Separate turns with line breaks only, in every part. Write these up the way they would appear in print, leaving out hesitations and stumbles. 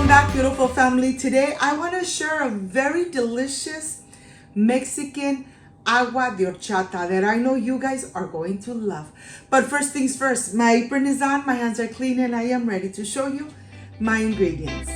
back, beautiful family. Today I want to share a very delicious Mexican agua de horchata that I know you guys are going to love. But first things first, my apron is on, my hands are clean, and I am ready to show you my ingredients.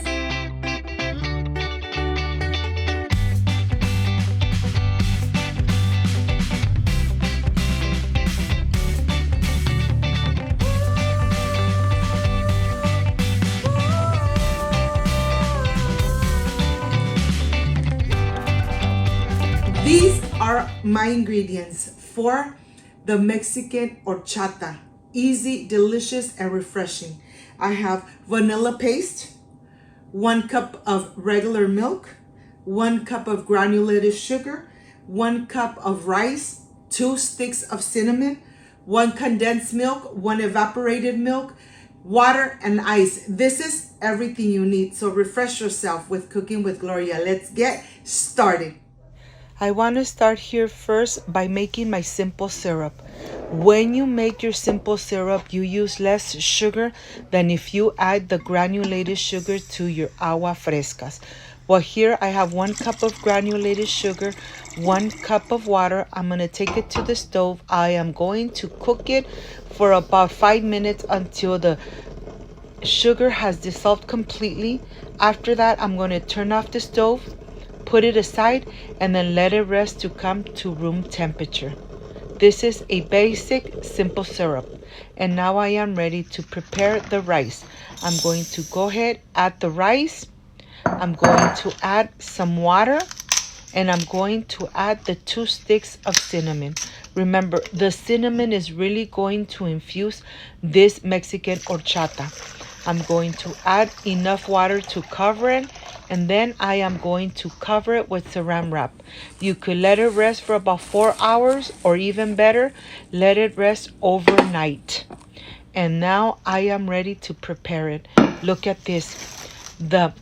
These are my ingredients for the Mexican horchata. Easy, delicious, and refreshing. I have vanilla paste, 1 cup of regular milk, 1 cup of granulated sugar, 1 cup of rice, 2 sticks of cinnamon, 1 condensed milk, 1 evaporated milk, water, and ice. This is everything you need. So refresh yourself with Cooking with Gloria. Let's get started. I want to start here first by making my simple syrup. When you make your simple syrup, you use less sugar than if you add the granulated sugar to your agua frescas. Well, here I have 1 cup of granulated sugar, 1 cup of water. I'm going to take it to the stove. I am going to cook it for about 5 minutes until the sugar has dissolved completely. After that, I'm going to turn off the stove, put it aside, and then let it rest to come to room temperature. This is a basic simple syrup. And now I am ready to prepare the rice. I'm going to go ahead, add the rice. I'm going to add some water, and I'm going to add the 2 sticks of cinnamon. Remember, the cinnamon is really going to infuse this Mexican horchata. I'm going to add enough water to cover it, and then I am going to cover it with saran wrap. You could let it rest for about 4 hours, or even better, let it rest overnight. And now I am ready to prepare it. Look at this. The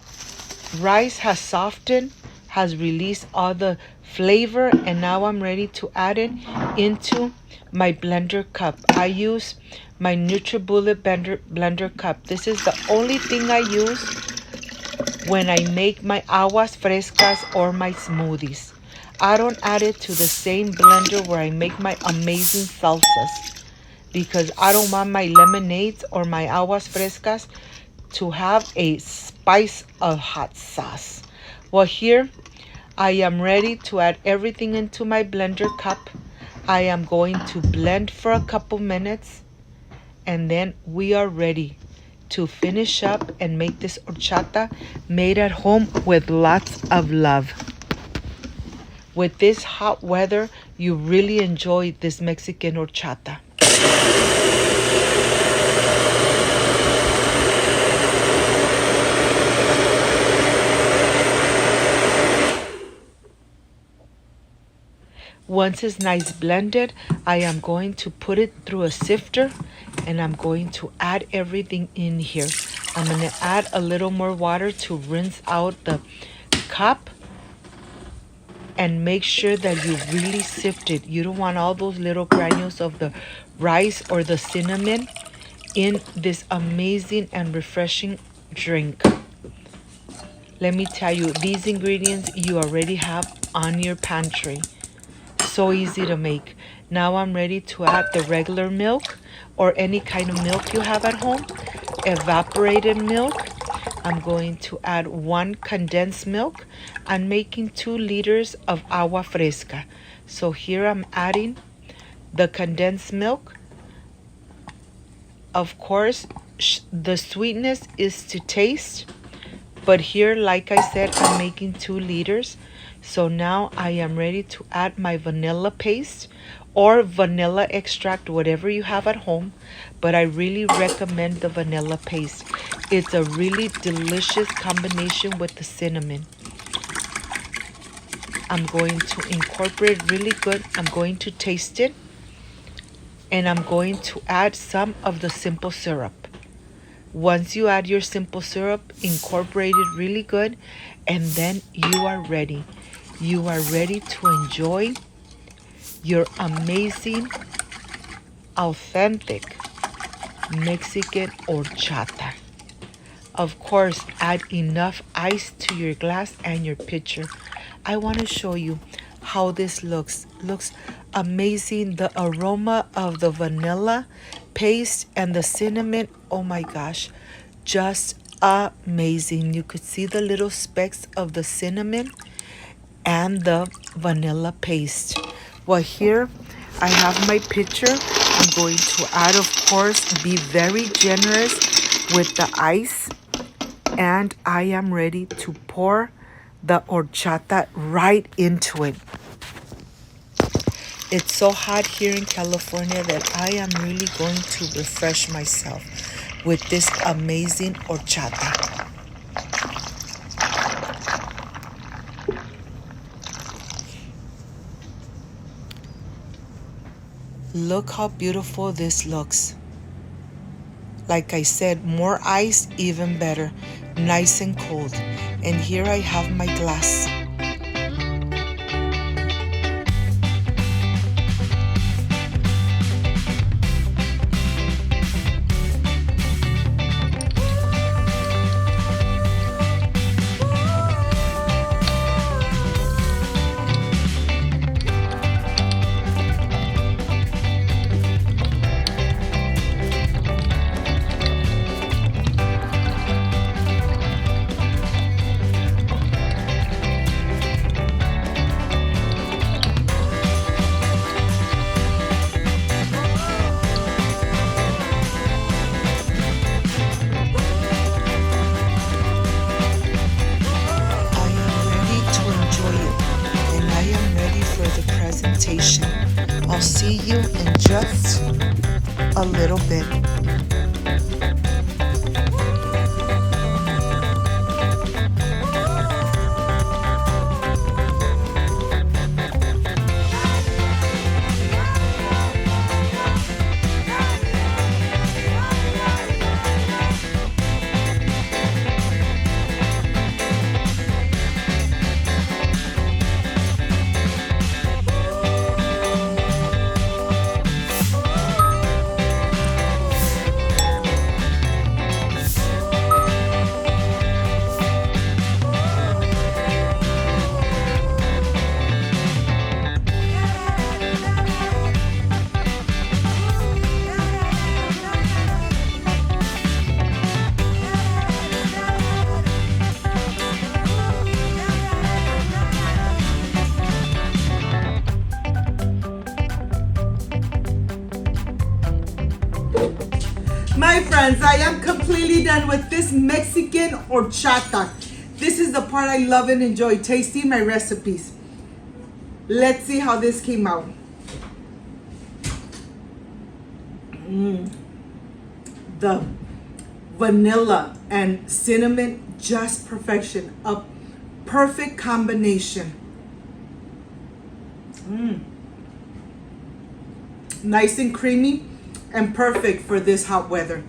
rice has softened, has released all the flavor, and now I'm ready to add it into my blender cup. I use my NutriBullet blender cup. This is the only thing I use when I make my aguas frescas or my smoothies. I don't add it to the same blender where I make my amazing salsas, because I don't want my lemonades or my aguas frescas to have a spice of hot sauce. Well, here I am ready to add everything into my blender cup. I am going to blend for a couple minutes, and then we are ready to finish up and make this horchata made at home with lots of love. With this hot weather, you really enjoy this Mexican horchata. Once it's nice blended, I am going to put it through a sifter, and I'm going to add everything in here. I'm going to add a little more water to rinse out the cup, and make sure that you really sift it. You don't want all those little granules of the rice or the cinnamon in this amazing and refreshing drink. Let me tell you, these ingredients you already have on your pantry. So easy to make. Now I'm ready to add the regular milk or any kind of milk you have at home. Evaporated milk. I'm going to add 1 condensed milk. I'm making 2 liters of agua fresca. So here I'm adding the condensed milk. Of course, the sweetness is to taste. But here, like I said, I'm making 2 liters. So now I am ready to add my vanilla paste or vanilla extract, whatever you have at home. But I really recommend the vanilla paste. It's a really delicious combination with the cinnamon. I'm going to incorporate really good. I'm going to taste it. And I'm going to add some of the simple syrup. Once you add your simple syrup, incorporate it really good, and then you are ready. You are ready to enjoy your amazing, authentic Mexican horchata. of course, add enough ice to your glass and your pitcher. I want to show you how this looks. Looks amazing. The aroma of the vanilla paste and the cinnamon, oh my gosh, just amazing. You could see the little specks of the cinnamon and the vanilla paste. Well, here I have my pitcher. I'm going to add, of course, be very generous with the ice, and I am ready to pour the horchata right into it. It's so hot here in California that I am really going to refresh myself with this amazing horchata. Look how beautiful this looks. Like I said, more ice, even better. Nice and cold. And here I have my glass. I'll see you in just a little bit. My friends, I am completely done with this Mexican horchata. This is the part I love and enjoy, tasting my recipes. Let's see how this came out. The vanilla and cinnamon, just perfection. A perfect combination. Nice and creamy and perfect for this hot weather.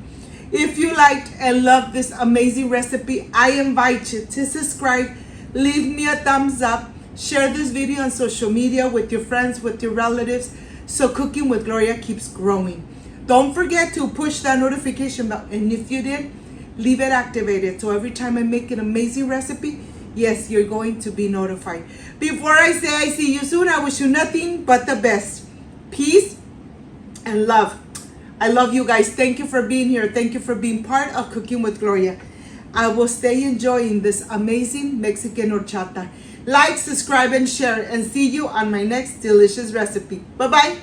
If you liked and loved this amazing recipe, I invite you to subscribe, leave me a thumbs up, share this video on social media with your friends, with your relatives, so Cooking with Gloria keeps growing. Don't forget to push that notification bell, and if you did, leave it activated, so every time I make an amazing recipe, yes, you're going to be notified. Before I say I see you soon, I wish you nothing but the best. Peace and love. I love you guys. Thank you for being here. Thank you for being part of Cooking with Gloria. I will stay enjoying this amazing Mexican horchata. Like, subscribe, and share, and see you on my next delicious recipe. Bye-bye.